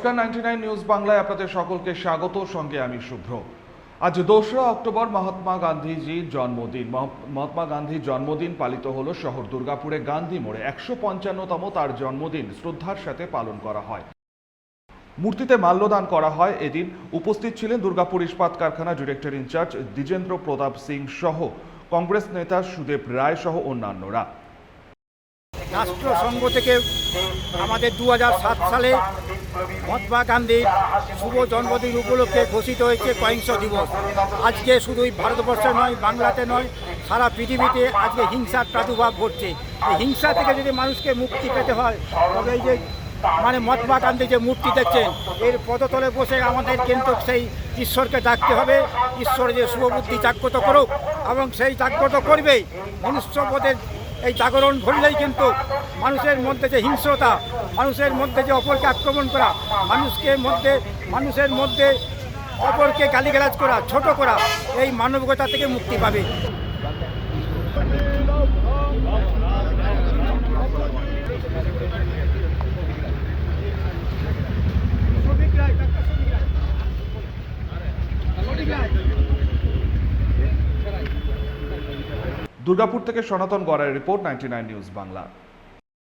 নমস্কার, 99 নিউজ বাংলায় আপনাদের সকলকে স্বাগত। সঙ্গে আমি শুভ্র। আজ 2রা অক্টোবর মহাত্মা গান্ধীজির জন্মদিন। মহাত্মা গান্ধীর জন্মদিন পালিত হলো শহর দুর্গাপুরে গান্ধী মোড়ে। 155তম তার জন্মদিন শ্রদ্ধার সাথে পালন করা হয়। মূর্তিতে মাল্যদান করা হয়। এদিন উপস্থিত ছিলেন দুর্গাপুর ইস্পাত কারখানা ডিরেক্টর ইনচার্জ দ্বিজেন্দ্র প্রতাপ সিং সহ কংগ্রেস নেতা সুদেব রায় সহ অন্যান্যরা। রাষ্ট্রসংঘ থেকে আমাদের 2007 সালে মহাত্মা গান্ধীর শুভ জন্মদিন উপলক্ষে ঘোষিত হয়েছে অহিংস দিবস। আজকে শুধুই ভারতবর্ষে নয়, বাংলাতে নয়, সারা পৃথিবীতে আজকে হিংসার প্রাদুর্ভাব ঘটছে। এই হিংসা থেকে যদি মানুষকে মুক্তি পেতে হয়, তবে এই যে মহাত্মা গান্ধী যে মূর্তি দেখছেন, এর পদতলে বসে আমাদের কিন্তু সেই ঈশ্বরকে ডাকতে হবে। ঈশ্বর যে শুভবুদ্ধি জাগ্রত করুক, এবং সেই জাগ্রত করবেই। মনুষ্যবোধের এই জাগরণ ঘটলেই কিন্তু মানুষের মধ্যে যে হিংস্রতা, মানুষের মধ্যে যে অপরকে আক্রমণ করা, মানুষের মধ্যে অপরকে গালিগালাজ করা, ছোট করা, এই মানবিকতা থেকে মুক্তি পাবে। দুর্গাপুর থেকে সনাতন গড়াইয়ের রিপোর্ট, 99 নিউজ বাংলা।